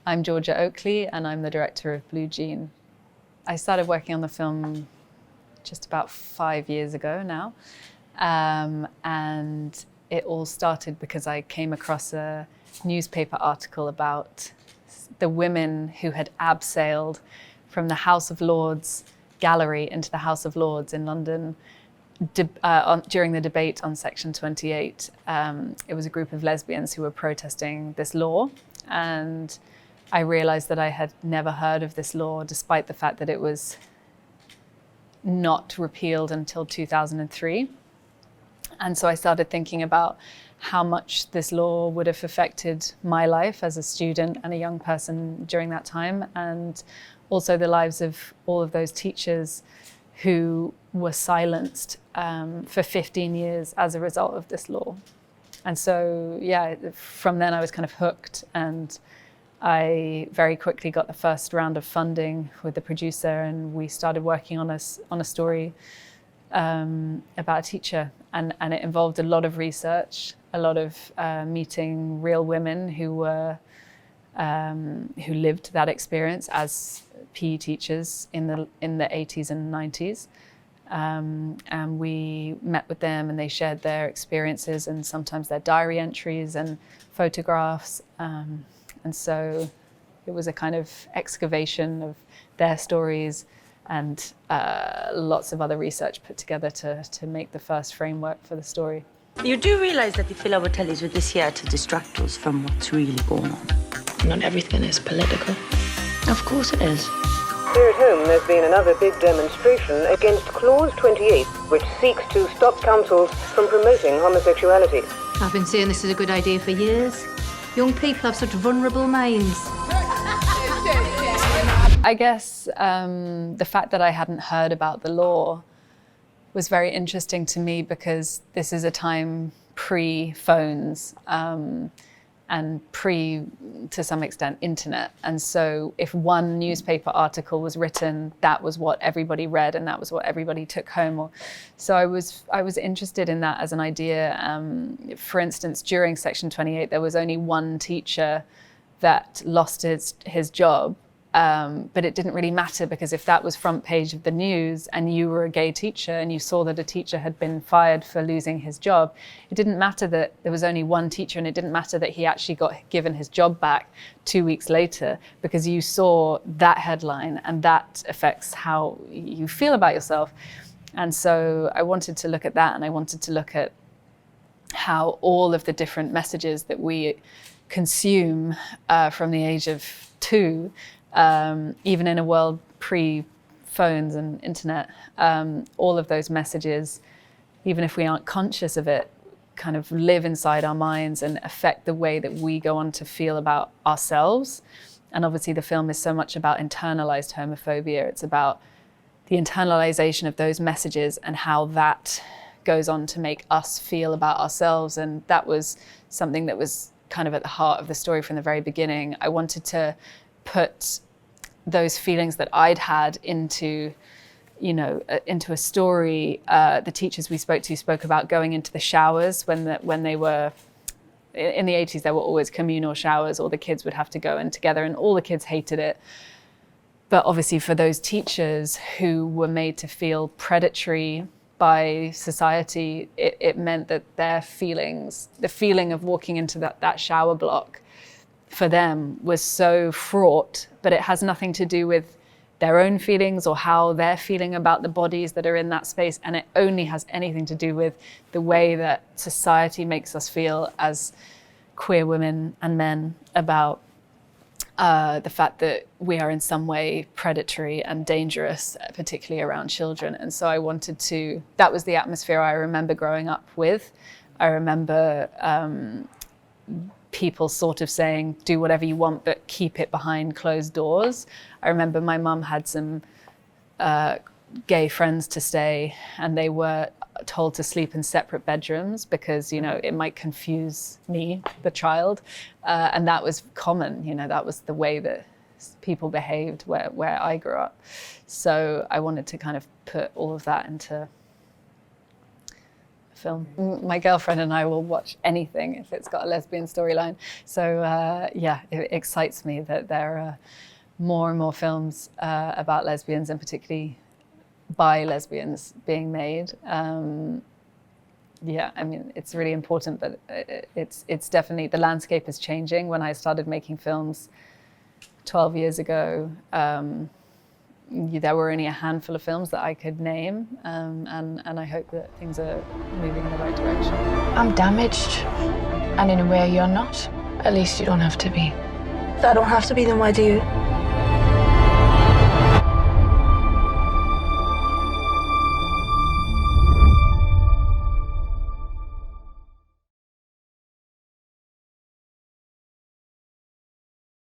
I'm Georgia Oakley, and I'm the director of Blue Jean. I started working on the film just about 5 years ago now, and it all started because I came across a newspaper article about the women who had abseiled from the House of Lords gallery into the House of Lords in London during the debate on Section 28. It was a group of lesbians who were protesting this law, and I realized that I had never heard of this law, despite the fact that it was not repealed until 2003. And so I started thinking about how much this law would have affected my life as a student and a young person during that time, and also the lives of all of those teachers who were silenced for 15 years as a result of this law. And so, yeah, from then I was kind of hooked, and I very quickly got the first round of funding with the producer, and we started working on a story about a teacher, and it involved a lot of research, a lot of meeting real women who lived that experience as PE teachers in the 80s and 90s. And we met with them, and they shared their experiences and sometimes their diary entries and photographs. And so it was a kind of excavation of their stories and lots of other research put together to make the first framework for the story. You do realise that the fill our tellies with this here to distract us from what's really going on? Not everything is political. Of course it is. Here at home, there's been another big demonstration against Clause 28, which seeks to stop councils from promoting homosexuality. I've been saying this is a good idea for years. Young people have such vulnerable minds. I guess the fact that I hadn't heard about the law was very interesting to me, because this is a time pre-phones and pre, to some extent, internet. And so if one newspaper article was written, that was what everybody read, and that was what everybody took home. So I was interested in that as an idea. For instance, during Section 28, there was only one teacher that lost his job. But it didn't really matter, because if that was front page of the news and you were a gay teacher and you saw that a teacher had been fired for losing his job, it didn't matter that there was only one teacher, and it didn't matter that he actually got given his job back 2 weeks later, because you saw that headline and that affects how you feel about yourself. And so I wanted to look at that, and I wanted to look at how all of the different messages that we consume from the age of 2, even in a world pre-phones and internet, all of those messages, even if we aren't conscious of it, kind of live inside our minds and affect the way that we go on to feel about ourselves. And obviously the film is so much about internalized homophobia. It's about the internalization of those messages and how that goes on to make us feel about ourselves. And that was something that was kind of at the heart of the story from the very beginning. I wanted to put those feelings that I'd had into a story. The teachers we spoke to spoke about going into the showers when they were, in the 80s, there were always communal showers, or the kids would have to go in together, and all the kids hated it. But obviously for those teachers who were made to feel predatory by society, it meant that their feelings, the feeling of walking into that shower block, for them was so fraught, but it has nothing to do with their own feelings or how they're feeling about the bodies that are in that space. And it only has anything to do with the way that society makes us feel as queer women and men about the fact that we are in some way predatory and dangerous, particularly around children. And so I wanted to, that was the atmosphere I remember growing up with. I remember people sort of saying, do whatever you want, but keep it behind closed doors. I remember my mum had some gay friends to stay, and they were told to sleep in separate bedrooms because, it might confuse me, the child. And that was common, that was the way that people behaved where I grew up. So I wanted to kind of put all of that into film. My girlfriend and I will watch anything if it's got a lesbian storyline. So yeah, it excites me that there are more and more films about lesbians, and particularly by lesbians, being made. Yeah, I mean, it's really important, but it's definitely, the landscape is changing. When I started making films 12 years ago, there were only a handful of films that I could name, and I hope that things are moving in the right direction. I'm damaged, and in a way you're not. At least you don't have to be. If I don't have to be, then why do you?